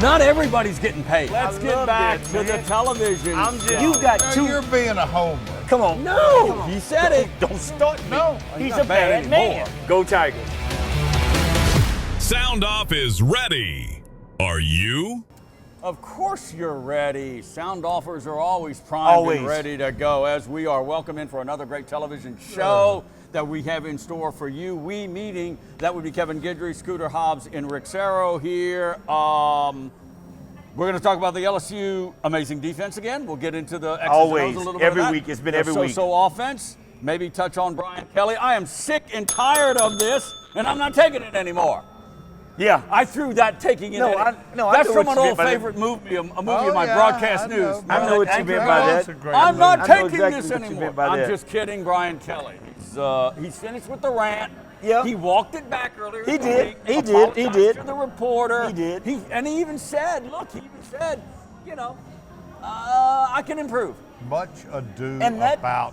Not everybody's getting paid. Let's get back this, to the television. You got two. You're being a homer. Come on. No, he said it. Don't start me. No, He's not a bad bad man. anymore. Go Tigers. SoundOff is ready. Are you? Of course you're ready. Sound offers are always primed and ready to go, as we are. Welcome in for another great television show that we have in store for you. We meeting, that would be Kevin Guidry, Scooter Hobbs, and Rick Serro here. We're going to talk about the LSU amazing defense again. We'll get into the X's and O's a little bit every of that. week. It's been every week. So offense, maybe touch on Brian Kelly. I am sick and tired of this, and I'm not taking it anymore. Yeah. I threw that taking it. I That's know from what an you old meant by favorite movie, a movie Oh, of my yeah, broadcast I know. news. I know what you meant by That's a that. great I'm not I know taking exactly this what you anymore. meant by I'm that. just kidding, Brian Kelly. He's finished with the rant. Yeah. He walked it back earlier. He in the did. week, He did. He apologized did. To the reporter. He did. And he even said, I can improve. Much ado And that- about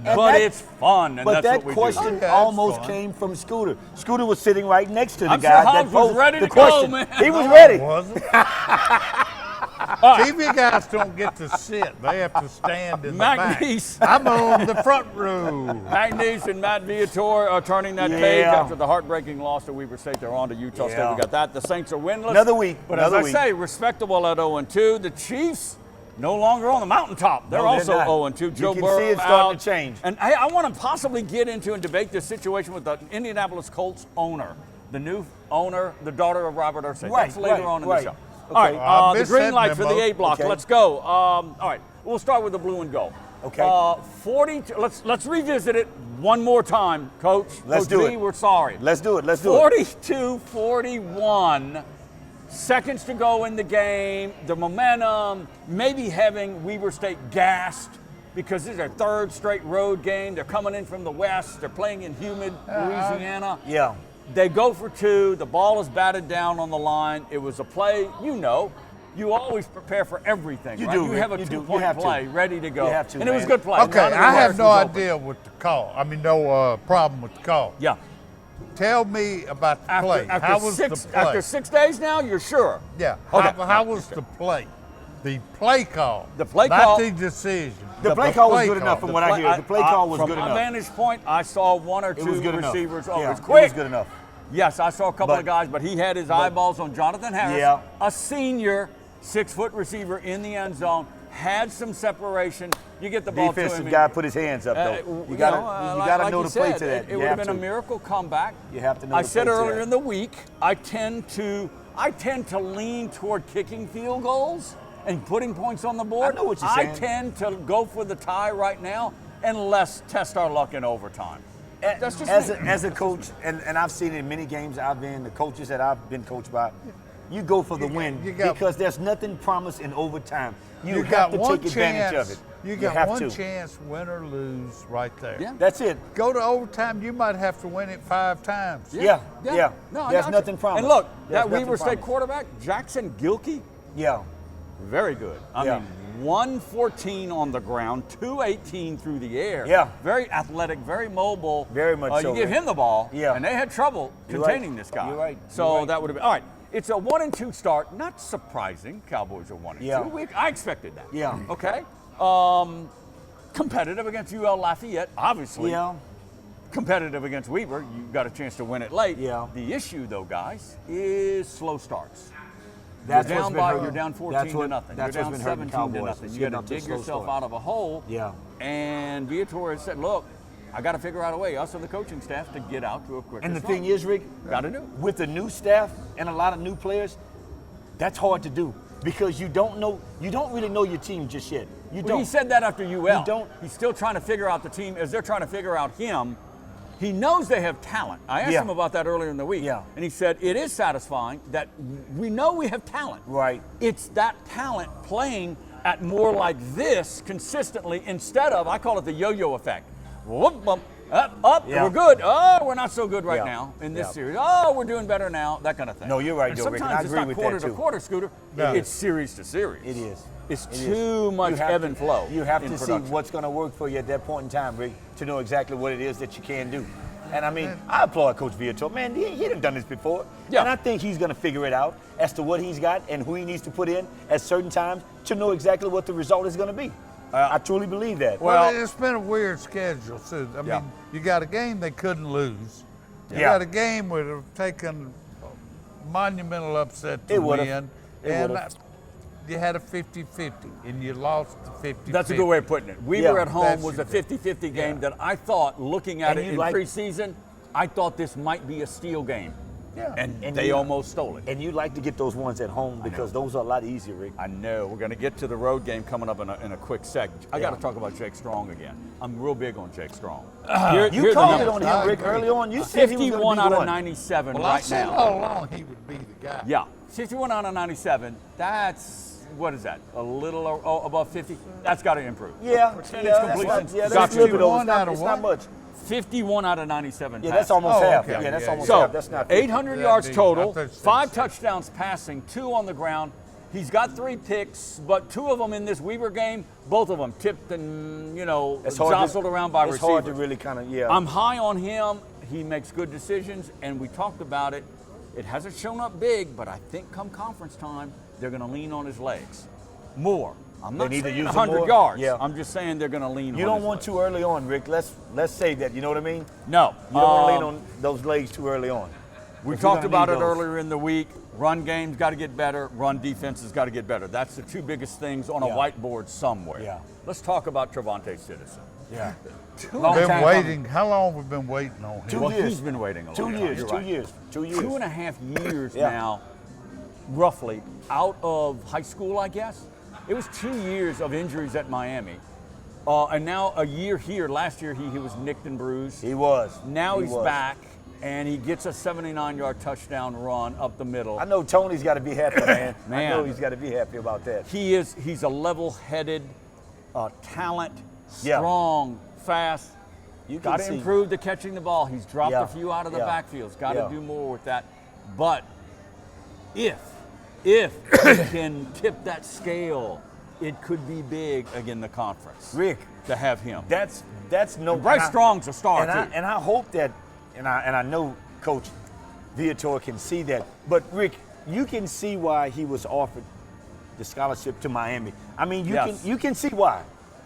But it's fun, and But that's that what we question do. Okay, almost that's fine. came from Scooter. Scooter was sitting right next to the I'm guy sure that Hobbs was posed ready the to go, question. man. He was ready. wasn't. TV guys don't get to sit. They have to stand in the back. McNeese. I'm on the front row. McNeese and Matt Viator are turning that Yeah. page after the heartbreaking loss to Weber State. They're on to Utah State. Yeah. We got that. The Saints are winless. Another week. But Another as week. I say, respectable at 0-2. The Chiefs no longer on the mountaintop. They're No, they're also not. 0-2. You Joe can Burrow see it starting out. to change. And hey, I want to possibly get into and debate this situation with the Indianapolis Colts owner, the new owner, the daughter of Robert Ursay. Right, That's later right, on in right. the show. Okay. All right, the missed green that light for the memo. A block. Okay. Let's go. All right, we'll start with the blue and gold. Okay. 42. Let's revisit it one more time, Coach. Let's Coach do V, it. We're sorry. Let's do it. Let's do it. 42-41. Seconds to go in the game. The momentum, maybe having Weber State gassed because this is their third straight road game. They're coming in from the west. They're playing in humid Louisiana. Yeah. They go for two. The ball is batted down on the line. It was a play, you always prepare for everything. You right? do, You Rick. have a You do. You two-point have to. play ready to go. You have to, and it was a man. good play. Okay, None of the I have bars no was open. idea with the call. No problem with the call. Yeah. Tell me about the play. After How was the play? After 6 days now, you're sure? Yeah. Okay. How was the play? The play call. The play not call- the decision. The play call was play good enough call. from what I hear. The play call was from good my enough. vantage point, I saw one or It two was good enough. receivers. Oh, Yeah, it was quick. It was good enough. Yes, I saw a couple But- of guys, but he had his eyeballs on Jonathan Harris, Yeah. a senior 6-foot receiver in the end zone, had some separation. You get the ball to him. Defensive guy put his hands up though. You gotta know the play to that. It You would have have been a to. miracle comeback. You have to know I the said play to earlier that. in the week, I tend to lean toward kicking field goals and putting points on the board. I know what you're I saying. tend to go for the tie right now and less test our luck in overtime. That's just me. As a coach, and I've seen it in many games I've been, the coaches that I've been coached by, you go for the win because there's nothing promised in overtime. You have got to one take advantage chance. of it. You got have one to. chance, win or lose, right there. Yeah. That's it. Go to overtime, you might have to win it 5 times. Yeah. No, I There's got nothing you. promised. And look, There's that nothing Weber State promised. quarterback, Jackson Gilkey, Yeah. very good. I Yeah. mean, 114 on the ground, 218 through the air. Yeah. Very athletic, very mobile. Very much so, You give Rick. him the ball, Yeah. and they had trouble You're containing right. this guy. You're right. So You're right. that would have been, all right. It's a 1-2 start. Not surprising. Cowboys are 1-2. Yeah. I expected that. Yeah. Okay. Competitive against UL Lafayette, obviously. Yeah. Competitive against Weber. You got a chance to win it late. Yeah. The issue, though, guys, is slow starts. That's You're what's down been hurting. You're down 14 That's to what- nothing. that's You're what's down been hurting 17 to Cowboys, nothing. is You got getting to off to a dig slow yourself start. out of a hole. Yeah. And Viator said, "Look, I got to figure out a way, us and the coaching staff, to get out to a quicker And the start." thing is, Rick, Got to do it. with the new staff and a lot of new players, that's hard to do because you don't really know your team just yet. You Well, don't. he said that after UL. You don't. He's still trying to figure out the team as they're trying to figure out him. He knows they have talent. I asked Yeah. him about that earlier in the week. Yeah. And he said, it is satisfying that we know we have talent. Right. It's that talent playing at more like this consistently instead of, I call it the yo-yo effect. Whoop, bump, up, Yeah. we're good. Oh, we're not so good right Yeah. now in this Yeah. series. Oh, we're doing better now, that kind of thing. No, you're right, And Joe Rick, and sometimes I it's agree not with quarter that, to too. quarter, Scooter. No. It's series to series. It is. It's It is. too much You have ebb to- and flow. You have in to see production. what's going to work for you at that point in time, Rick, to know exactly what it is that you can do. And I mean, I applaud Coach Viator. Man, he done done this before. Yeah. And I think he's going to figure it out as to what he's got and who he needs to put in at certain times to know exactly what the result is going to be. I truly believe that. Well, it's been a weird schedule, too. I Yeah. mean, you got a game they couldn't lose. You Yeah. got a game where they've taken a monumental upset to It would've. win. It and would've. you had a 50-50, and you lost the 50-50. That's a good way of putting it. We Yeah, were at home that's was a it. 50-50 game Yeah. that I thought, looking at And it you in like- preseason, I thought this might be a steal game. Yeah. And they almost stole it. And you like to get those ones at home because those are a lot easier, Rick. I know. We're going to get to the road game coming up in a quick sec. I got to talk about Jake Strong again. I'm real big on Jake Strong. Here You are the called it numbers. on him, Rick, early on. You said he was 51 going out to be of one. 97 Well, I right said now. all along he would be the guy. Yeah, 51 out of 97. That's, what is that? A little above 50? That's got to improve. Yeah, Percentage that's completions. not, got that's to a little bit improve. over. It's not, Out of it's not what? much. 51 out of 97 Yeah, passes. that's almost Oh, half. okay. Yeah, that's Yeah, almost So, half. That's not 800 Yeah, yards I total, thought you said 5 six. touchdowns passing, 2 on the ground. He's got 3 picks, but 2 of them in this Weaver game, both of them tipped and, It's hard jostled around by it's receivers. hard to really kind of, yeah. I'm high on him. He makes good decisions, and we talked about it. It hasn't shown up big, but I think come conference time, they're going to lean on his legs more. I'm not They need to saying use him 100 more? yards. Yeah. I'm just saying they're going to lean on You don't his want legs. too early on, Rick. Let's save that. You know what I mean? No. You don't want to lean on those legs too early on. We If talked you're gonna about need it those. earlier in the week. Run game's got to get better. Run defense has got to get better. That's the 2 biggest things on a Yeah. whiteboard somewhere. Yeah. Let's talk about Trevante Citizen. Yeah. Long Been time waiting. How long have we been waiting on him? 2 Well, years. he's been waiting a long 2 time. years. You're 2 right. years. 2 years. 2.5 years Yeah. now, roughly, out of high school, I guess. It was 2 years of injuries at Miami. And now a year here. Last year he was nicked and bruised. He was. Now He he's was. back, and he gets a 79-yard touchdown run up the middle. I know Tony's got to be happy, man. I Man. know he's got to be happy about that. He's a level-headed talent, Yeah. strong, fast. You can Got to see. improve the catching the ball. He's dropped Yeah. a few out of the Yeah. backfields. Got to Yeah. do more with that. But if he can tip that scale, it could be big again the conference Rick, to have him. that's no. Bryce and I- Strong's a star too. And I hope that, and I know Coach Viator can see that. But Rick, you can see why he was offered the scholarship to Miami. I mean, Yes. you can see why.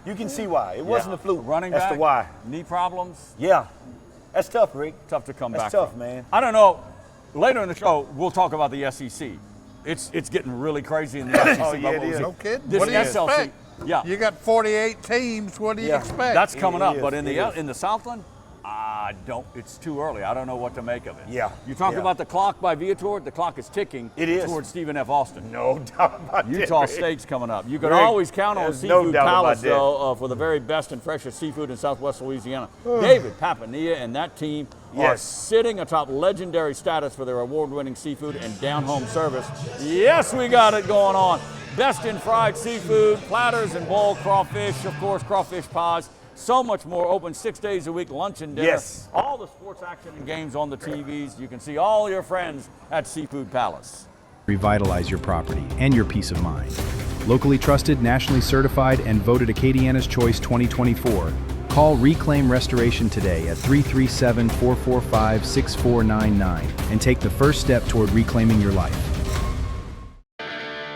You can see why. It wasn't a fluke. Running as back, to why. knee problems, Yeah, that's tough, Rick. tough to come That's back tough, from. man. I don't know. Later in the show, we'll talk about the SEC. It's getting really crazy in the SEC. Oh, yeah, but it we'll is. see. No kidding. This What do you SLC, expect? yeah, You got 48 teams. What do you Yeah. expect? that's coming It up. is, But in it the is. in the Southland, I don't. It's too early. I don't know what to make of it. Yeah, You talk yeah. about the clock by Viator. The clock is ticking. It is. towards Stephen F. Austin. No doubt about that. Utah Rick. State's coming up. You can Rick, always count on there's no Seafood doubt about Palace, that. though, for the very best and freshest seafood in Southwest Louisiana. David Papania and that team are Yes. sitting atop legendary status for their award-winning seafood and down-home service. Yes, we got it going on. Best in fried seafood, platters and boiled crawfish, of course, crawfish pies. So much more. Open 6 days a week, lunch and dinner. Yes. All the sports action and games on the TVs. You can see all your friends at Seafood Palace. Revitalize your property and your peace of mind. Locally trusted, nationally certified, and voted Acadiana's Choice 2024. Call Reclaim Restoration today at 337-445-6499 and take the first step toward reclaiming your life.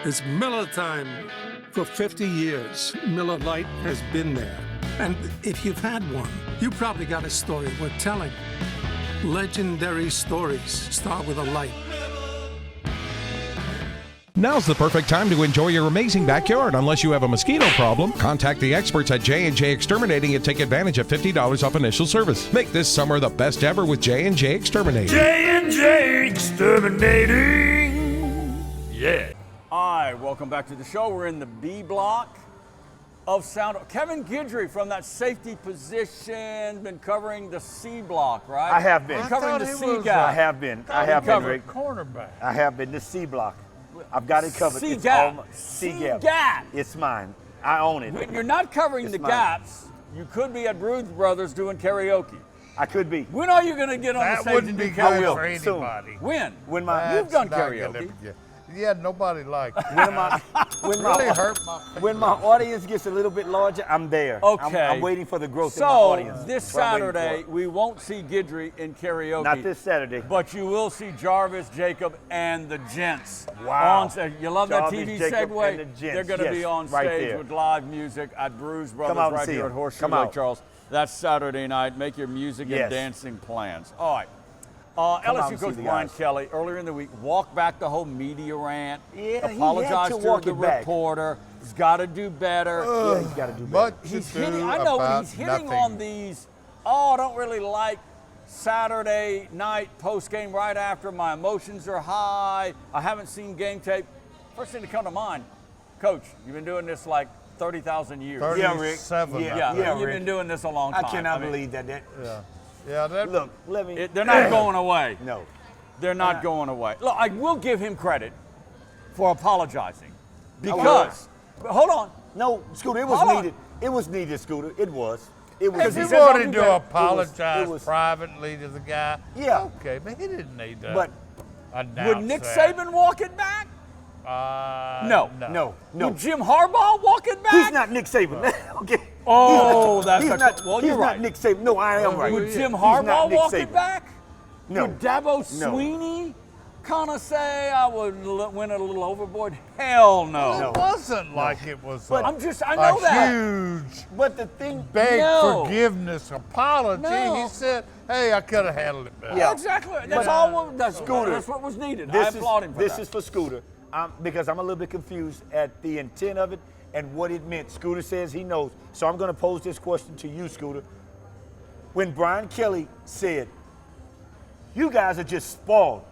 It's Miller time. For 50 years, Miller Lite has been there. And if you've had one, you probably got a story worth telling. Legendary stories start with a light. Now's the perfect time to enjoy your amazing backyard. Unless you have a mosquito problem, contact the experts at J&J Exterminating and take advantage of $50 off initial service. Make this summer the best ever with J&J Exterminating. J&J Exterminating. Yeah. Hi, welcome back to the show. We're in the B block of Sound. Kevin Guidry from that safety position, been covering the C block, right? I have been. Been covering the I thought C he was, gap. I have been. I have been, covered. Rick. Cornerback. I have been. The C block. I've got it covered. C It's gap. all my- C C gap. gap. It's mine. I own it. When you're not covering It's the mine. gaps, you could be at Bruce Brothers doing karaoke. I could be. When are you going to get on the That stage wouldn't and be do good will. for karaoke? Soon. anybody. When? When my You've done That's not karaoke. gonna be- Yeah, nobody liked it. Really hurt my feelings. When my audience gets a little bit larger, I'm there. Okay. I'm waiting for the growth in my audience. So this That's what I'm waiting Saturday, for. we won't see Guidry in karaoke. Not this Saturday. But you will see Jarvis, Jacob, and the Gents. Wow. You love Jarvis, that TV Jacob, segue? and the Gents. They're going to be Yes, on right stage there. with live music at Brews Brothers out and right see here them. at Horseshoe Come Lake out. Charles. That's Saturday night. Make your music and Yes. dancing plans. All right. out LSU and see coach the Brian guys. Kelly earlier in the week walked back the whole media rant. Yeah, he had apologized to walk the it back. reporter. He's got to do better. Yeah, he's got to do better. Much He's to hitting. do I know about he's hitting nothing. on these. Oh, I don't really like Saturday night post game right after. My emotions are high. I haven't seen game tape. First thing to come to mind, Coach, you've been doing this like 30,000 years. Yeah, Rick. 37. Yeah. You've Rick. been doing this a long I time. cannot mean, believe that. Yeah, that Look, let me. they're not going away. No. They're not going away. Look, I will give him credit for apologizing will. because. Hold on. No, Scooter, it was Hold on. needed. It was needed, Scooter. It was. It was. if he he says, "I'll wanted do to that." apologize It was- privately to the guy, Yeah. okay, but he didn't need to But announce Would Nick that. Saban walk it back? No. No. Would Jim Harbaugh walk it back? He's not Nick Saban. Okay. Oh, that's he's a- not. well, he's you're not right. Nick Saban. No, I am right. Would He's Jim not Harbaugh Nick walk it Saban. back? No. Would Dabo No. Sweeney kind of say I would went a little overboard? Hell no. No. It wasn't like it was But a, I'm just- I know a that. huge But the thing. beg No. forgiveness apology. No. He said, hey, I could have handled it better. Yeah. Exactly. That's But, all. That's Scooter, That's what was needed. I This applaud him for this that. is for Scooter, because I'm a little bit confused at the intent of it and what it meant. Scooter says he knows, so I'm going to pose this question to you, Scooter. When Brian Kelly said, "You guys are just spoiled,"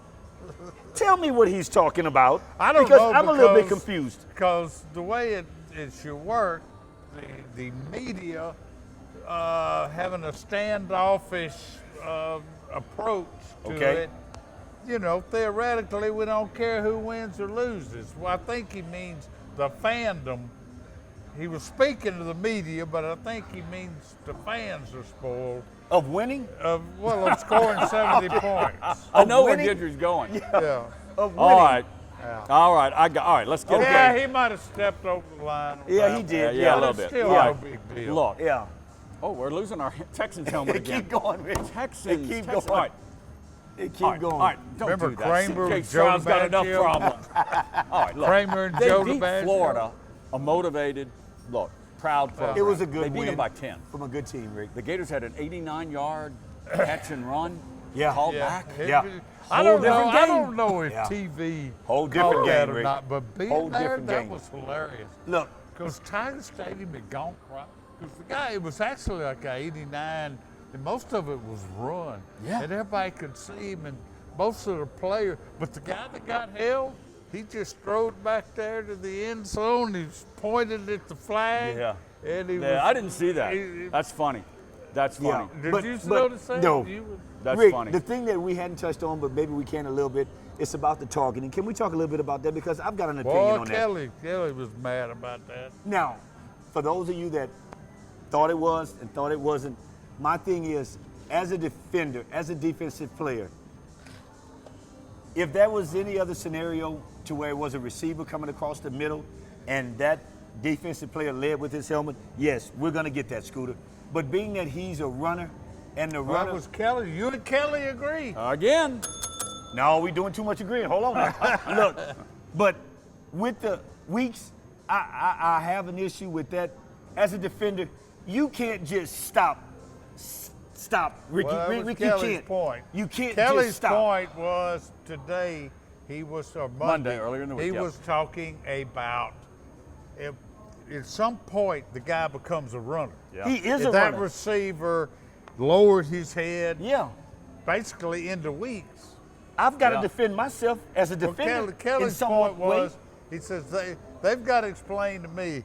tell me what he's talking about. I don't because know I'm a little bit because- confused. Because the way it should work, the media having a standoffish approach to Okay. it, you know, theoretically, we don't care who wins or loses. Well, I think he means the fandom. He was speaking to the media, but I think he means the fans are spoiled. Of winning? Of scoring 70 points. I know where winning? Guidry's going. Yeah. Of winning. All right. All right. All right. Let's get Yeah, it. he might have stepped over the line. Yeah, he did. Yeah, a But little it's bit. still All no right. big deal. Look. Yeah. Oh, we're losing our Texans helmet again. Keep going, Rich. Texans. Keep Texans. going. All right. Keep All right. going. All right. Don't Remember do that. Kramer CJ with Joe Stroud's got enough DiMaggio? problems. All right. Look. Kramer and they Joe beat DiMaggio. Florida, a motivated, proud program. It was a good They beat win them by 10. from a good team, Rick. The Gators had an 89-yard catch and run. Yeah. Called Yeah. back. Yeah. I don't know. different I game. don't know if Yeah. TV Whole different caught game, that or Rick. not, but being Whole there, different that game. was hilarious. Look, Because Tiger Stadium had gone right. Because the guy, it was actually like a 89, and most of it was run. Yeah. And everybody could see him, and most of the players. But the guy that got held, he just strode back there to the end zone. He pointed at the flag. Yeah. And he was. Yeah, I didn't see that. he- That's funny. That's funny. Did But- you but notice that? no. You would- That's Rick, funny. the thing that we hadn't touched on, but maybe we can a little bit, it's about the targeting. Can we talk a little bit about that? Because I've got an opinion Boy, on that. Kelly was mad about that. Now, for those of you that thought it was and thought it wasn't, my thing is, as a defender, as a defensive player, if there was any other scenario to where it was a receiver coming across the middle and that defensive player led with his helmet, yes, we're going to get that, Scooter. But being that he's a runner and the Well, runner... that was Kelly. You and Kelly agree. Again. No, we doing too much agreeing. Hold on now. Look, but with the weeks, I have an issue with that. As a defender, you can't just stop. Ricky, Well, that was Ricky, Kelly's you can't. point. You can't Kelly's just stop. point was today, he was, or Monday, earlier in the week, he yeah. was talking about if at some point the guy becomes a runner. Yeah. He is If a that runner. receiver lowered his head Yeah. basically into weeks. I've got to Yeah. defend myself as a Well, defender. Kelly's in some point way. was, he says, they've got to explain to me,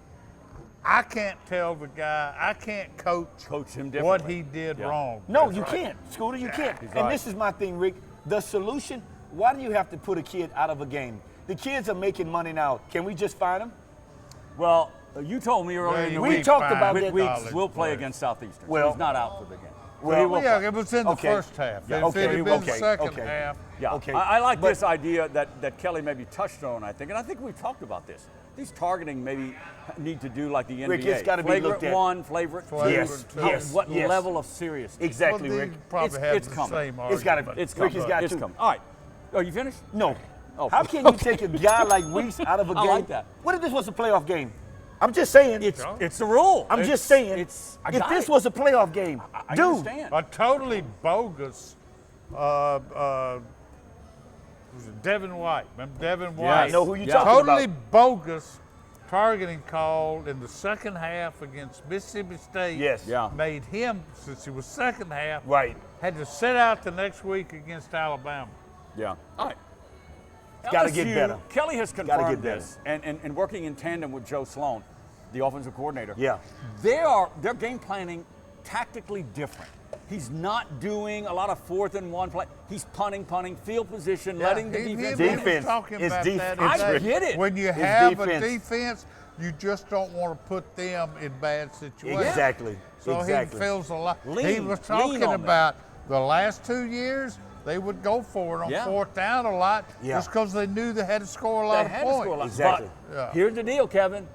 I can't tell the guy, I can't coach Him what differently. he did Yeah. wrong. No, That's you right. can't, Scooter. You can't. he's And right. this is my thing, Rick. The solution. Why do you have to put a kid out of a game? The kids are making money now. Can we just fine them? Well, you told me earlier in the you we week. ain't talked fine about with that. Weeks college will play players. against Southeastern. Well- so he's not out for the game. Well, he will yeah, play. it was in the Okay. first half. Yeah, If it had been the second okay. half, Yeah, Okay, I like but- this idea that Kelly maybe touched on, I think, and I think we've talked about this. These targeting maybe need to do like the NBA. Rick, it's gotta be flagrant looked at. one, flagrant two. Yes, yes, What yes. level of seriousness? Exactly, well, Rick. they probably It's- had it's the coming. same It's got to argument. be. It's coming. Rick has got It's to. coming. All right. Are you finished? No. Oh, How can you take a guy like Reese out of a I game? like that. What if this was a playoff game? I'm just saying. It's the rule. I'm just saying. I If got this it. was a playoff game, I dude. understand. A totally bogus. Was it Devin White? Remember Devin White? I know who you're Yeah. talking Totally about. bogus targeting call in the second half against Mississippi State. Yes. Yeah. Made him, since it was second half, Right. had to sit out the next week against Alabama. Yeah. All right. Gotta get better. Kelly has Gotta confirmed get better. this, and working in tandem with Joe Sloan, the offensive coordinator. Yeah. They're game planning tactically different. He's not doing a lot of 4th and 1 play. He's punting, field position, letting the defense. He Defense. was talking It's about defense, that today. I get it. When you It's have a defense. defense, you just don't want to put them in bad situations. Exactly. So exactly. he feels a lot. He Lean- was lean talking on them. about the last 2 years, they would go for it on Yeah. 4th down a lot Yeah. just because they knew they had to score a lot They of had to points. score a lot. Exactly. But Yeah. here's the deal, Kevin.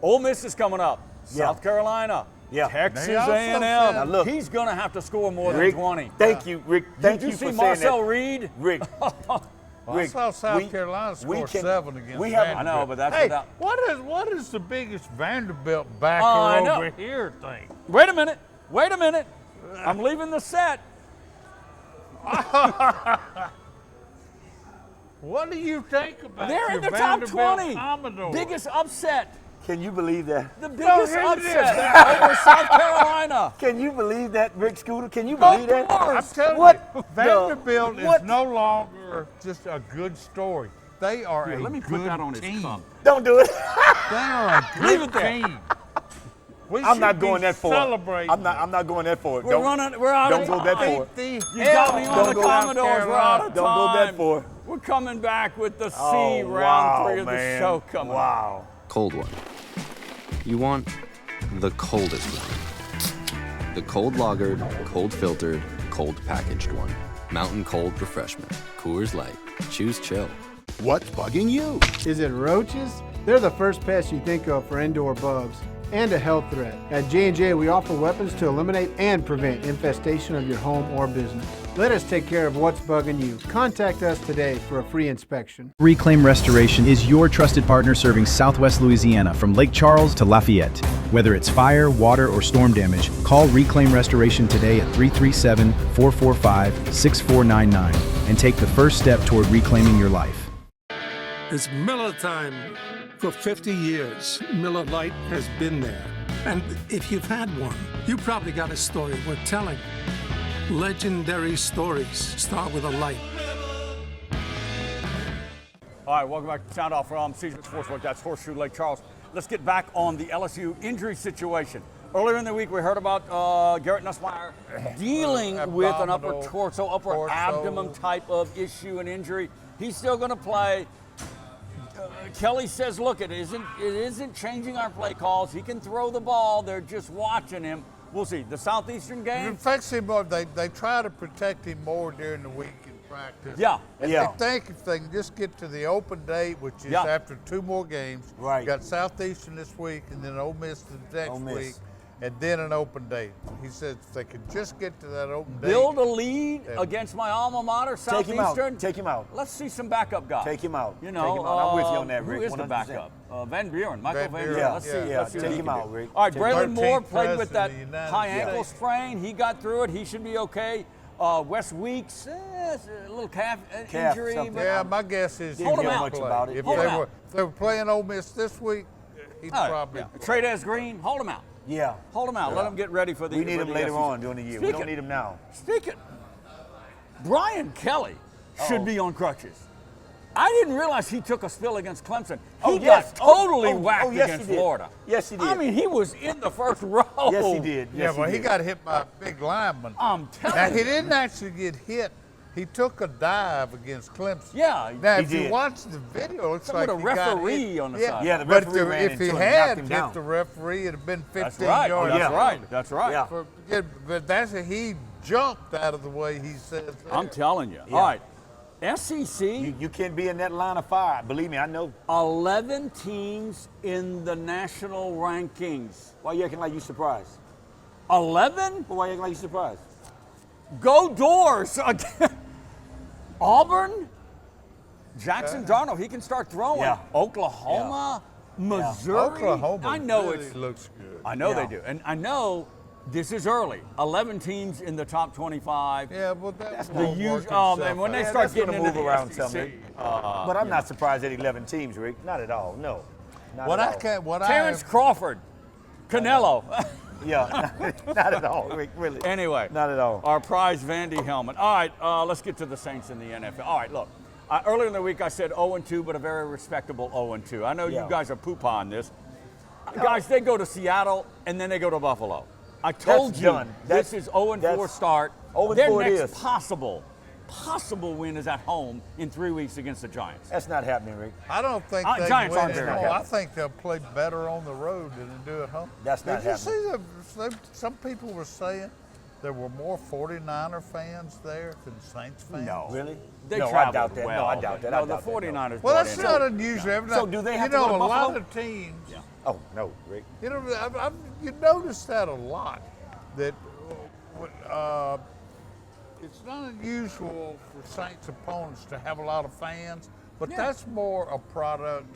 Ole Miss is coming up. Yeah. South Carolina. Yeah. Texas They also A&M. said- Now look. He's going to have to score more Rick, than 20. thank you, Rick. Thank Did you you for see saying Marcel that. Reed? Rick. Well, I Rick, saw South we- Carolina we score can- 7 against we have- Vanderbilt. I know, but that's hey, without- what is the biggest Vanderbilt backer I know. over here thing? Wait a minute. I'm leaving the set. What do you think about They're in your the top Vanderbilt 20. Commodores? Biggest upset. Can you believe that? The biggest here it is. upset over South Carolina. Can you believe that, Rick Scooter? Can you believe that? I'm telling What you, the- Vanderbilt what? is no longer just a good story. They are Here, a let me put good that on his team. cup. Don't do it. They are a good Leave it there. team. We I'm should not be going that far. celebrating. I'm not going that far. We're running. We're out don't of go time. that far. Beat the You got me hell on Don't the go- Commodores. We're out of time. Don't go that far. We're coming back with the C Oh, round wow, 3 of the man. show coming. Wow. Cold one. You want the coldest one. The cold lagered, cold filtered, cold packaged one. Mountain Cold Refreshment. Coors Light. Choose chill. What's bugging you? Is it roaches? They're the first pest you think of for indoor bugs and a health threat. At J&J, we offer weapons to eliminate and prevent infestation of your home or business. Let us take care of what's bugging you. Contact us today for a free inspection. Reclaim Restoration is your trusted partner serving Southwest Louisiana from Lake Charles to Lafayette. Whether it's fire, water, or storm damage, call Reclaim Restoration today at 337-445-6499 and take the first step toward reclaiming your life. It's Miller time. For 50 years, Miller Lite has been there. And if you've had one, you probably got a story worth telling. Legendary stories start with a light. All right, welcome back to Sound Off from Caesar Sportsbook. That's Horseshoe Lake Charles. Let's get back on the LSU injury situation. Earlier in the week, we heard about Garrett Nussmeier dealing with an upper torso. abdomen type of issue and injury. He's still going to play. Kelly says, look, it isn't changing our play calls. He can throw the ball. They're just watching him. We'll see. The Southeastern It game. affects him more. They try to protect him more during the week in practice. Yeah. And Yeah. they think if they can just get to the open date, which is Yeah. after 2 more games. Right. Got Southeastern this week and then Ole Miss the next Ole Miss. week. And then an open date. He says if they could just get to that open date. Build a lead Yeah. against my alma mater, Take him out. Southeastern. Take him out. Let's see some backup guys. Take him out. You know, Take him out. I'm with you on that, Rick. Who is the 100%. backup? Van Buren, Michael Van Van Buren. Buren. Let's see. Yeah, Let's see what take he him can out, do. Rick. All right, Take Braylon him out. Moore 13th played with that president of the United high States. ankle sprain. He got through it. He should be okay. Wes Weeks, a little calf injury. something. but- Yeah, my guess is Didn't he'll hear much play. about it. If Hold him out. they were playing Ole Miss this week, he'd All right, probably yeah. play. Tradez Green, hold him out. Yeah. Hold him out. Let him get ready for the. We need for him the later SEC. on during the year. We Speaking- don't need him now. Speaking, Brian Kelly should be on crutches. I didn't realize he took a spill against Clemson. He yes. got totally Oh, whacked yes, he against did. Florida. Yes, he did. I mean, he was in the first row. Yes, he did. Yeah, Yes, well, he did. got hit by a big lineman. I'm Now, telling he you. didn't actually get hit. He took a dive against Clemson. Yeah, Now, he if you did. watch the video, it looks With like a he got referee hit. on the side. Yeah, the But referee ran if he into him and had knocked him hit down. the referee, it'd have been 15 That's right. yards. That's Yeah. right. That's right. Yeah. But he jumped out of the way he says. I'm telling you. Yeah. All right. SEC, You can't be in that line of fire. Believe me, I know. 11 teams in the national rankings. Why you acting like you surprised? 11? Well, why you acting like you surprised? Go Doors! Auburn? Jackson Darnold, he can start throwing. Yeah. Oklahoma, Missouri. Oklahoma I know really it's looks good. I know Yeah. they do. And I know this is early. 11 teams in the top 25. Yeah, well, that's The usual, and when they Yeah, start that's gonna getting into move the around SEC, something. But I'm not surprised at 11 teams, Rick. Not at all. No. Not What at I all. can't, what Terrence I Crawford, Canelo. Yeah, not at all, Rick. Really. Anyway, Not at all. Our prize Vandy helmet. All right, let's get to the Saints in the NFL. All right, look. Earlier in the week, I said 0-2, but a very respectable 0-2. I know Yeah. you guys are poop-on this. Guys, they go to Seattle, and then they go to Buffalo. I told That's you done. this is 0-4 start. 0-4 Their it next is. possible win is at home in 3 weeks against the Giants. That's not happening, Rick. I don't think they Giants win aren't at very home. good. I think they'll play better on the road than they do at home. That's not Did you happening. see some people were saying there were more 49er fans there than Saints fans? No. Really? They no, I traveled doubt that. well. No, I doubt that. No, I the doubt that, no. 49ers Well, brought that's in- not unusual. So do they have you to know, go to a lot Buffalo? of teams. Yeah. Oh, no, Rick. You know, you notice that a lot. That it's not unusual for Saints opponents to have a lot of fans, but that's more a product.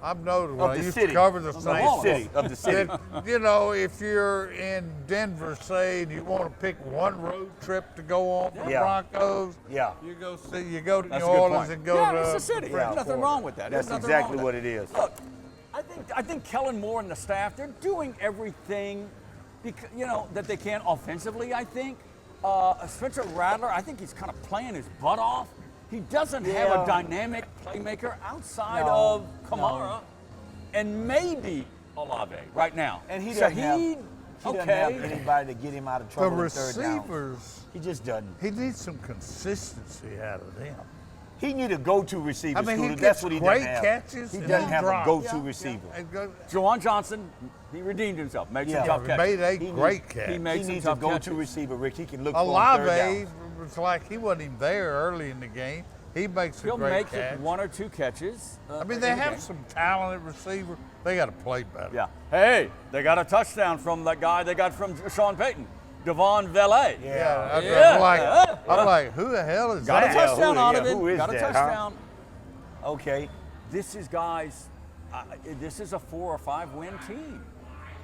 I've noticed when I the used city. to cover the Of Saints. the city. That, you know, if you're in Denver, say, and you want to pick one road trip to go on for the Yeah. Broncos, Yeah. you go to That's New a good Orleans point. and go yeah, to it's a city. the There's nothing wrong with that. That's There's nothing wrong exactly with what that. it is. Look, I think Kellen Moore and the staff, they're doing everything because, that they can offensively, I think. Spencer Rattler, I think he's kind of playing his butt off. He doesn't have Yeah. a dynamic playmaker outside No, of Kamara and maybe Olave right now. And he doesn't have, Shaheed, doesn't have anybody to get him out of The trouble in third down. receivers. He just doesn't. He needs some consistency out of them. He need a go-to receiver, I mean, he Scooter. gets That's what he great doesn't have. catches He and doesn't have drops. a go-to receiver. Jawan Johnson, he redeemed himself, made some Yeah. tough He catches. made a He great needs- catch. He made He some needs a tough go-to catches. receiver, Rick. He can look for him third Olave down. was like he wasn't even there early in the game. He makes a He'll great make catch. one or two catches. I mean, in they the have game. some talented receiver. They got to play better. Yeah. Hey, they got a touchdown from that guy they got from Sean Payton, Devon Vele. Yeah, Yeah. I'm like, who the hell is Got a that? touchdown out of who it. is Got a that, huh? touchdown. Okay. This is guys. This is a 4 or 5 win team.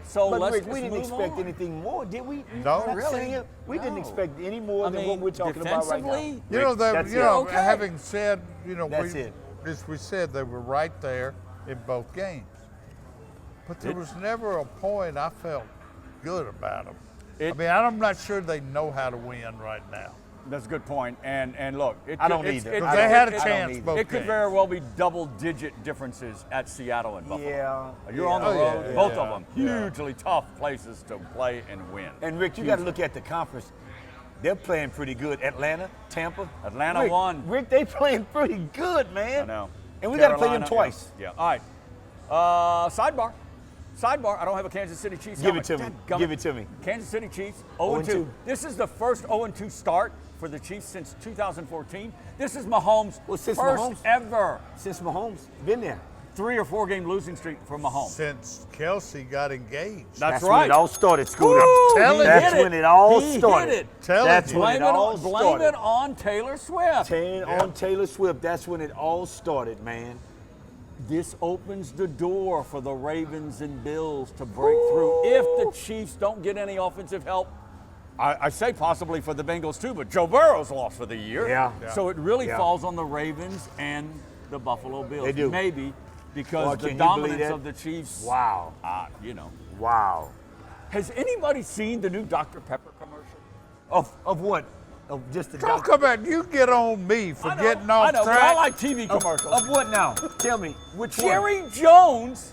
So But let's Rick, just we didn't move expect on. anything more, did we? No. Not Really? saying it. We didn't No. expect any more I than mean, what we're talking about right now. defensively, You know, they, That's you it. know, Okay. having said, you know, That's it. as we said, they were right there in both games. But there was never a point I felt good about them. It- I mean, I'm not sure they know how to win right now. That's a good point. And look, I don't either. Because I they don't- had a I don't chance either. both It could games. very well be double-digit differences at Seattle and Buffalo. Yeah. You're on the Oh, yeah, road, yeah, both yeah, of them, hugely tough places to play and win. And Rick, you got to look at the conference. They're playing pretty good. Atlanta, Tampa. Atlanta Rick, won. Rick, they playing pretty good, man. I know. And we got to play them Carolina, twice. Yeah. All right. Sidebar. I don't have a Kansas City Chiefs Give it helmet. to me. Dadgummit. Give it to me. Kansas City Chiefs 0-2. This is the first 0-2 start for the Chiefs since 2014. This is Mahomes' Well, since first Mahomes- ever Since Mahomes been there. 3 or 4 game losing streak for Mahomes. Since Kelsey got engaged. That's when right. it all started, Scooter. Woo, telling he you. hit That's it. when it all He started. hit it. Telling That's you. when it all Blame started. it on Taylor Swift. On Taylor Swift. That's when it all started, man. This opens the door for the Ravens and Bills to break through if the Chiefs don't get any offensive help. I say possibly for the Bengals too, but Joe Burrow's lost for the year. Yeah. So it really Yeah. falls on the Ravens and the Buffalo Bills. They do. Maybe because Boy, the can you believe dominance that? of the Chiefs. Wow. Wow. Has anybody seen the new Dr. Pepper commercial? Of what? Of just the Talk about you get on me for getting off I know, track. but I like TV commercials. Of what now? Tell me. Which one? Jerry Jones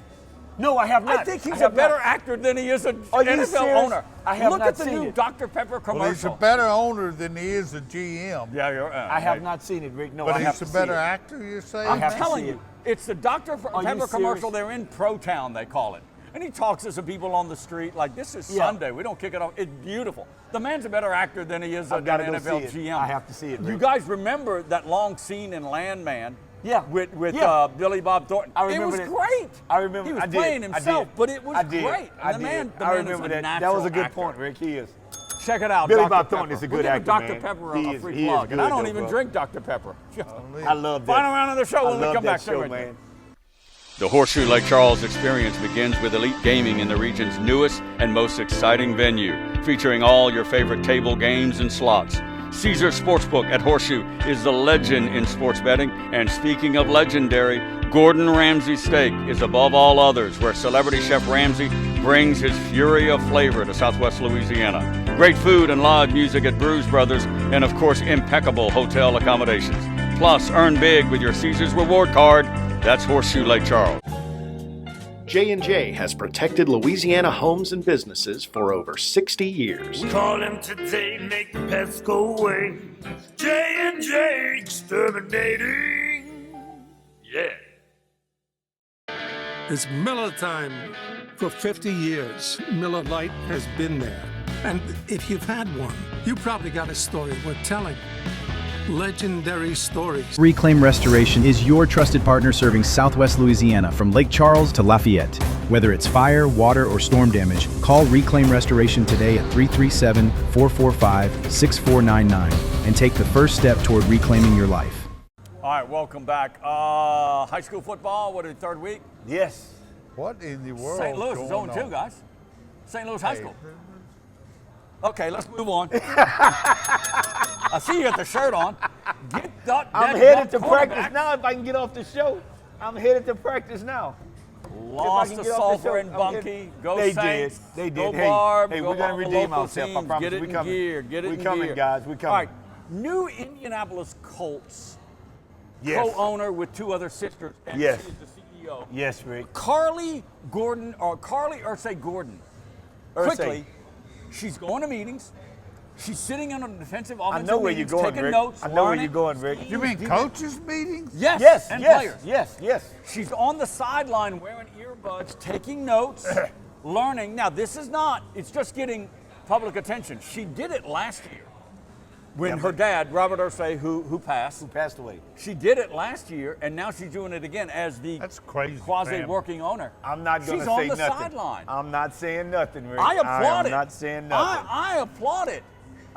No, I have not. I think he's I a have better not. actor than he is an Are you NFL serious? owner. I have Look not at the seen new it. Dr. Pepper commercial. Well, he's a better owner than he is a GM. Yeah, you're I have not seen it, Rick. No, But I have he's to a better see it. actor, you're saying? I'm have to telling see you, it. it's the Dr. Are you Pepper commercial. serious? They're in Pro Town, they call it. And he talks to some people on the street like, this is Yeah. Sunday. We don't kick it off. It's beautiful. The man's a better actor than he is an I've gotta go NFL see it. GM. I have to see it, You Rick. guys remember that long scene in Landman? Yeah. With Yeah. Billy Bob Thornton. I remember it that. was great. I remember. He was I did. playing I himself, did. but it was I did. great. I And did. the man I is remember a that. natural That was a good actor. point, Rick. He is. Check it out. Billy Dr. Bob Thornton Pepper. is a We're good giving actor, Dr. man. Pepper He a is- free he is plug. And I good, don't though, even bro. drink Dr. Pepper. I love that. Final round of the show I when we love come that back. Stay show, right there. man. The Horseshoe Lake Charles experience begins with elite gaming in the region's newest and most exciting venue, featuring all your favorite table games and slots. Caesars Sportsbook at Horseshoe is the legend in sports betting, and speaking of legendary, Gordon Ramsay Steak is above all others, where celebrity chef Ramsay brings his fury of flavor to Southwest Louisiana. Great food and live music at Brews Brothers, and of course impeccable hotel accommodations. Plus, earn big with your Caesars reward card. That's Horseshoe Lake Charles. J&J has protected Louisiana homes and businesses for over 60 years. Call him today, make the pests go away. J&J Exterminating. Yeah. It's Miller time. For 50 years, Miller Lite has been there. And if you've had one, you probably got a story worth telling. Legendary stories. Reclaim Restoration is your trusted partner serving Southwest Louisiana from Lake Charles to Lafayette. Whether it's fire, water, or storm damage, call Reclaim Restoration today at 337-445-6499 and take the first step toward reclaiming your life. All right, welcome back. High school football, what is it, third week? Yes. What in the world? St. Louis is 0-2, guys. St. Louis High School. Okay, let's move on. I see you got the shirt on. Get that I'm headed to practice now. If I can get off the show, I'm headed to practice now. Lost to Sulphur and Bunkie. Go They Saints. did. They did. Go Hey, Barb. hey, go we're gonna all the redeem local ourselves. I teams. promise. Get it We in coming. gear. Get it We in coming, gear. guys. We coming. All right. New Indianapolis Colts Yes. co-owner with two other sisters. And Yes. she is the CEO. Yes, Rick. Carly Ursay Gordon. Ursay. Quickly, she's going to meetings. She's sitting in a defensive I offensive know where you're meetings, going, taking Rick. notes. I know where learning. you're going, Rick. You mean coaches meetings? Yes. Yes. And yes. players. Yes. Yes. She's on the sideline wearing earbuds, taking notes, learning. Now, this is not, it's just getting public attention. She did it last year when her dad, Robert Ursay, who passed. Passed away. She did it last year, and now she's doing it again as the That's crazy. quasi-working owner. I'm not going to She's say on the nothing. sideline. I'm not saying nothing, Rick. I applaud it. I'm not saying nothing. I applaud it.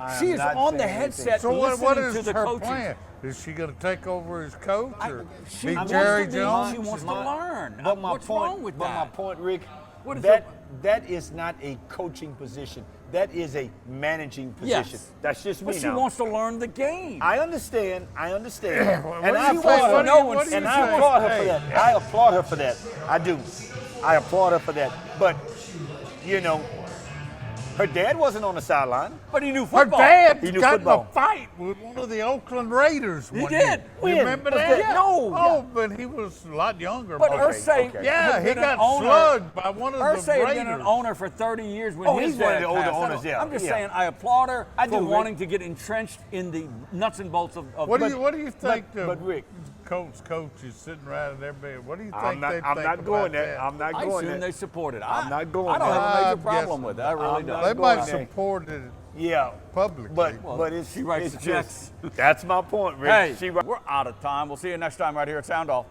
I She am is not on the saying headset anything. So listening what to is the her coaches. plan? Is she going to take over as coach or She be wants Jerry to be- Jones? She wants to learn. But my What's point, wrong with but that? my point, Rick, What is that is not a coaching position. That is a managing position. Yes. That's just me But she now. wants to learn the game. I understand. What and do I you applaud think? her. What do you- what do And you I think? applaud her Hey. for that. I applaud her for that. I do. I applaud her for that. But, you know, her dad wasn't on the sideline. But he knew Her football. dad He knew got football. in a fight with one of the Oakland Raiders. He one did. year. When? You remember Was that? that- no. Oh, but he was a lot younger. But Okay. Ursay, Yeah, had he been an got owner. slugged by one of the Ursay had been an Raiders. owner for 30 years when Oh, his he's one of dad the older passed. owners, yeah. I'm just Yeah. saying I applaud her I for do, wanting Rick. to get entrenched in the nuts and bolts of What do you think but Rick, coach is sitting right in their bed? What do you think I'm not, they I'm think not about going there. that? I'm not I going assume there. they support it. I'm not going I don't there. have a I major problem guess with it. I really I'm don't. not They going might there. support it Yeah. publicly. But it's she writes it's the just, that's my point, Rick. Hey, She we're out of time. We'll see you next time right here at SoundOff.